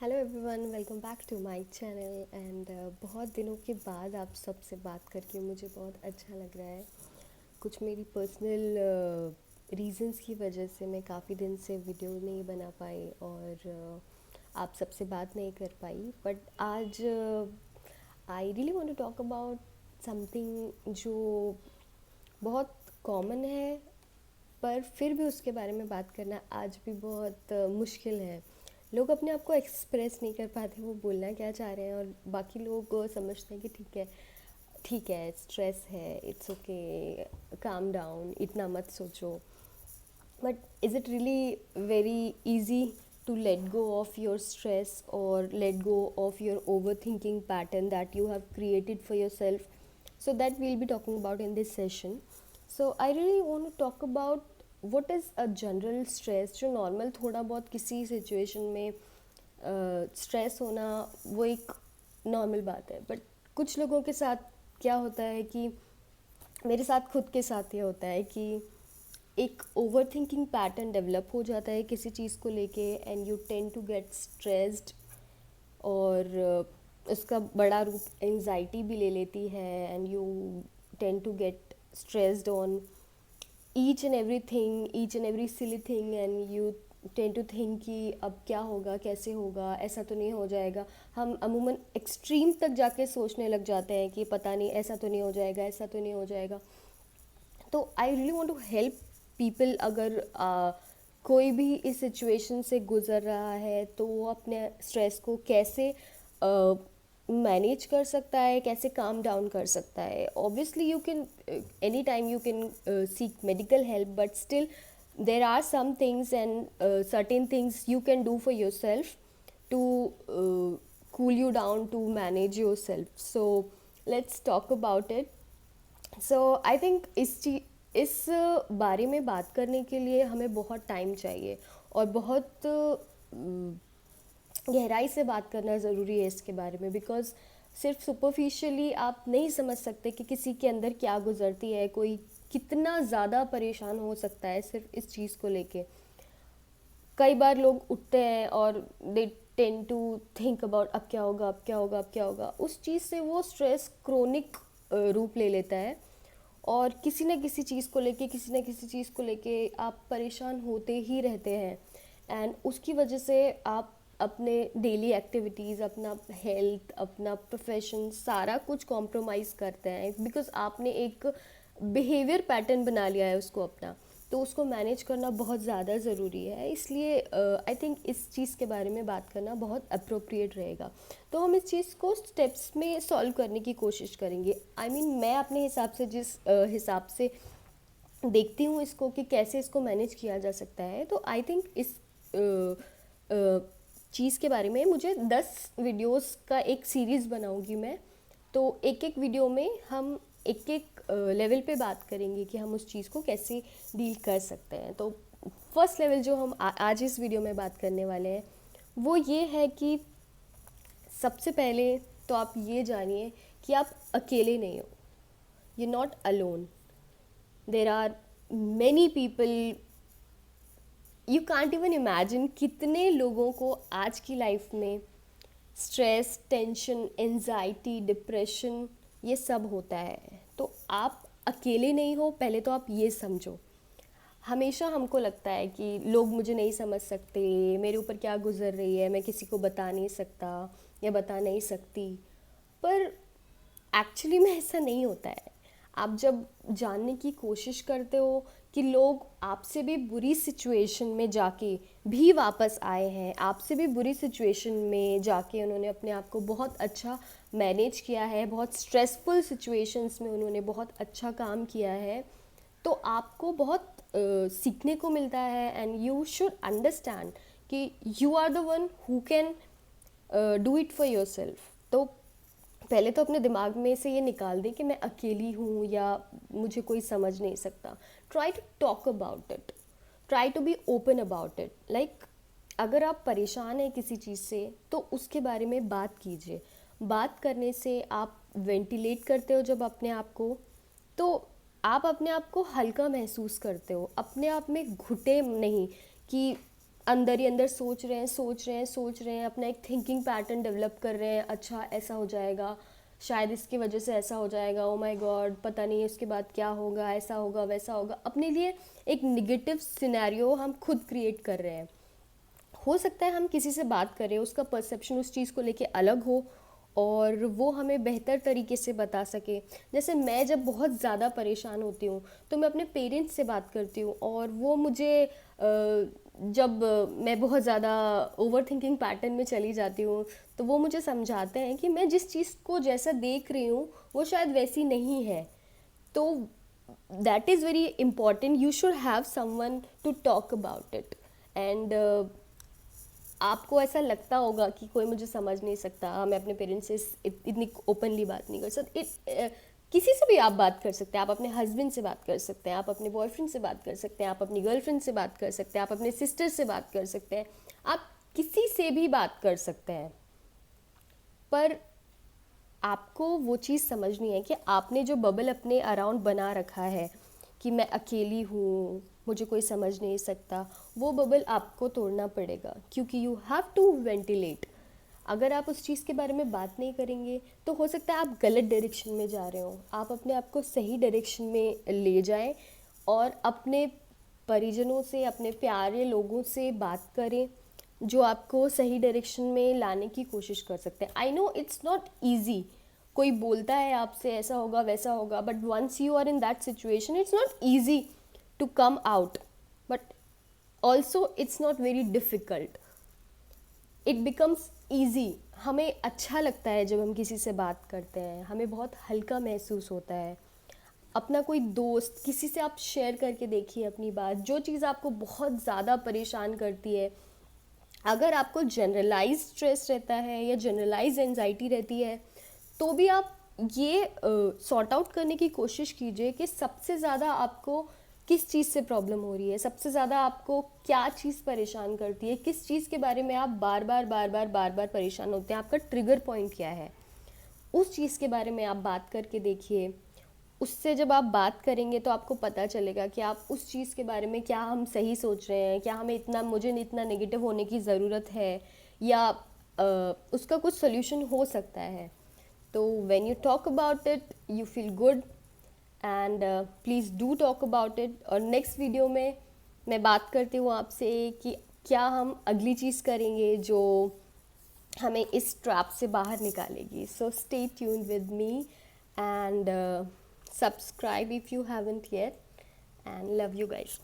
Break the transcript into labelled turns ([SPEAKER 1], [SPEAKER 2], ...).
[SPEAKER 1] Hello everyone, welcome back to my channel and बहुत दिनों के बाद आप सबसे बात करके मुझे बहुत अच्छा लग रहा है। कुछ मेरी पर्सनल रीजंस की वजह से मैं काफ़ी दिन से वीडियो नहीं बना पाई और आप सबसे बात नहीं कर पाई। बट आज I really want to talk about something जो बहुत कॉमन है, पर फिर भी उसके बारे में बात करना आज भी बहुत मुश्किल है। लोग अपने आप को एक्सप्रेस नहीं कर पाते, वो बोलना क्या चाह रहे हैं, और बाकी लोग समझते हैं कि ठीक है, स्ट्रेस है, इट्स ओके, काम डाउन, इतना मत सोचो। But is it really very easy to let go of your stress or let go of your overthinking pattern that you have created for yourself? So that we'll be talking about in this session. So I really want to talk about what is a general stress. जो normal थोड़ा बहुत किसी situation में stress होना वो एक normal बात है, बट कुछ लोगों के साथ क्या होता है कि मेरे साथ खुद के साथ ये होता है कि एक ओवर थिंकिंग पैटर्न डेवलप हो जाता है किसी चीज़ को लेके, and you tend to get stressed. और उसका बड़ा रूप एंजाइटी भी ले लेती है, and you tend to get stressed on each and every silly thing, and you tend to think कि अब क्या होगा, कैसे होगा, ऐसा तो नहीं हो जाएगा। हम अमूमन एक्सट्रीम तक जाके सोचने लग जाते हैं कि पता नहीं, ऐसा तो नहीं हो जाएगा, ऐसा तो नहीं हो जाएगा। तो I really want to help people. अगर कोई भी इस सिचुएशन से गुज़र रहा है तो वो अपने स्ट्रेस को कैसे मैनेज कर सकता है, कैसे काम डाउन कर सकता है। Obviously you can any time you can seek medical help, but still there are some things and certain things you can do for yourself to cool you down, to manage yourself. So let's talk about it. So I think इस बारे में बात करने के लिए हमें बहुत time चाहिए और बहुत गहराई से बात करना ज़रूरी है इसके बारे में, बिकॉज सिर्फ सुपरफिशियली आप नहीं समझ सकते कि किसी के अंदर क्या गुजरती है, कोई कितना ज़्यादा परेशान हो सकता है सिर्फ इस चीज़ को लेके। कई बार लोग उठते हैं और they tend to think about अब क्या होगा, अब क्या होगा, अब क्या होगा। उस चीज़ से वो स्ट्रेस क्रोनिक रूप ले लेता है, और किसी न किसी चीज़ को लेके आप परेशान होते ही रहते हैं। एंड उसकी वजह से आप अपने डेली एक्टिविटीज़, अपना हेल्थ, अपना प्रोफेशन, सारा कुछ कॉम्प्रोमाइज़ करते हैं, बिकॉज आपने एक बिहेवियर पैटर्न बना लिया है उसको अपना। तो उसको मैनेज करना बहुत ज़्यादा ज़रूरी है, इसलिए आई थिंक इस चीज़ के बारे में बात करना बहुत अप्रोप्रिएट रहेगा। तो हम इस चीज़ को स्टेप्स में सॉल्व करने की कोशिश करेंगे। आई मीन मैं अपने हिसाब से जिस हिसाब से देखती हूँ इसको कि कैसे इसको मैनेज किया जा सकता है, तो आई थिंक इस चीज़ के बारे में मुझे 10 वीडियोस का एक सीरीज़ बनाऊंगी मैं। तो एक एक वीडियो में हम एक एक लेवल पे बात करेंगे कि हम उस चीज़ को कैसे डील कर सकते हैं। तो फर्स्ट लेवल जो हम आज इस वीडियो में बात करने वाले हैं वो ये है कि सबसे पहले तो आप ये जानिए कि आप अकेले नहीं हो। You not alone. There are many people, you can't even imagine कितने लोगों को आज की लाइफ में स्ट्रेस, टेंशन, एंजाइटी, डिप्रेशन ये सब होता है। तो आप अकेले नहीं हो, पहले तो आप ये समझो। हमेशा हमको लगता है कि लोग मुझे नहीं समझ सकते, मेरे ऊपर क्या गुजर रही है, मैं किसी को बता नहीं सकता या बता नहीं सकती। पर एक्चुअली में ऐसा नहीं होता है। आप जब जानने की कोशिश करते हो कि लोग आपसे भी बुरी सिचुएशन में जाके भी वापस आए हैं, आपसे भी बुरी सिचुएशन में जाके उन्होंने अपने आप को बहुत अच्छा मैनेज किया है, बहुत स्ट्रेसफुल सिचुएशंस में उन्होंने बहुत अच्छा काम किया है, तो आपको बहुत सीखने को मिलता है। एंड यू शुड अंडरस्टैंड कि you are the one who can do it for yourself. तो पहले तो अपने दिमाग में से ये निकाल दें कि मैं अकेली हूँ या मुझे कोई समझ नहीं सकता। Try to talk about it, try to be open about it. Like अगर आप परेशान हैं किसी चीज़ से तो उसके बारे में बात कीजिए। बात करने से आप वेंटिलेट करते हो जब अपने आप को, तो आप अपने आप को हल्का महसूस करते हो, अपने आप में घुटे नहीं कि अंदर ही अंदर सोच रहे हैं सोच रहे हैं सोच रहे हैं, अपना एक थिंकिंग पैटर्न डेवलप कर रहे हैं, अच्छा ऐसा हो जाएगा, शायद इसकी वजह से ऐसा हो जाएगा, ओ माय गॉड पता नहीं उसके बाद क्या होगा, ऐसा होगा वैसा होगा, अपने लिए एक निगेटिव सिनेरियो हम खुद क्रिएट कर रहे हैं। हो सकता है हम किसी से बात करें, उसका परसेप्शन उस चीज़ को लेके अलग हो और वो हमें बेहतर तरीके से बता सके। जैसे मैं जब बहुत ज़्यादा परेशान होती हूँ तो मैं अपने पेरेंट्स से बात करती हूँ और वो मुझे जब मैं बहुत ज़्यादा ओवर थिंकिंग पैटर्न में चली जाती हूँ तो वो मुझे समझाते हैं कि मैं जिस चीज़ को जैसा देख रही हूँ वो शायद वैसी नहीं है। तो that is very important, you should have someone to talk about it. And आपको ऐसा लगता होगा कि कोई मुझे समझ नहीं सकता, मैं अपने पेरेंट्स से इतनी ओपनली बात नहीं कर सकती। किसी से भी आप बात कर सकते हैं, आप अपने हस्बैंड से बात कर सकते हैं, आप अपने बॉयफ्रेंड से बात कर सकते हैं, आप अपनी गर्लफ्रेंड से बात कर सकते हैं, आप अपने सिस्टर से बात कर सकते हैं, आप किसी से भी बात कर सकते हैं। पर आपको वो चीज़ समझनी है कि आपने जो बबल अपने अराउंड बना रखा है कि मैं अकेली हूँ, मुझे कोई समझ नहीं सकता, वो बबल आपको तोड़ना पड़ेगा, क्योंकि यू हैव टू वेंटिलेट। अगर आप उस चीज़ के बारे में बात नहीं करेंगे तो हो सकता है आप गलत डायरेक्शन में जा रहे हो। आप अपने आप को सही डायरेक्शन में ले जाएं और अपने परिजनों से, अपने प्यारे लोगों से बात करें जो आपको सही डायरेक्शन में लाने की कोशिश कर सकते हैं। I know it's not easy, कोई बोलता है आपसे ऐसा होगा वैसा होगा, but once you are in that situation it's not easy to come out, but also it's not very difficult, it becomes easy. हमें अच्छा लगता है जब हम किसी से बात करते हैं, हमें बहुत हल्का महसूस होता है। अपना कोई दोस्त, किसी से आप शेयर करके देखिए अपनी बात, जो चीज़ आपको बहुत ज़्यादा परेशान करती है। अगर आपको जनरलाइज स्ट्रेस रहता है या जनरलाइज एंजाइटी रहती है तो भी आप ये सॉर्ट आउट करने की कोशिश कीजिए कि सबसे ज़्यादा आपको किस चीज़ से प्रॉब्लम हो रही है, सबसे ज़्यादा आपको क्या चीज़ परेशान करती है, किस चीज़ के बारे में आप बार बार परेशान होते हैं, आपका ट्रिगर पॉइंट क्या है, उस चीज़ के बारे में आप बात करके देखिए। उससे जब आप बात करेंगे तो आपको पता चलेगा कि आप उस चीज़ के बारे में क्या हम सही सोच रहे हैं, क्या हमें मुझे इतना नेगेटिव होने की ज़रूरत है, या उसका कुछ सोल्यूशन हो सकता है। तो when you talk about it you feel good, and please do talk about it. और नेक्स्ट वीडियो में मैं बात करती हूँ आपसे कि क्या हम अगली चीज़ करेंगे जो हमें इस ट्रैप से बाहर निकालेगी। So stay tuned with me and subscribe if you haven't yet, and love you guys.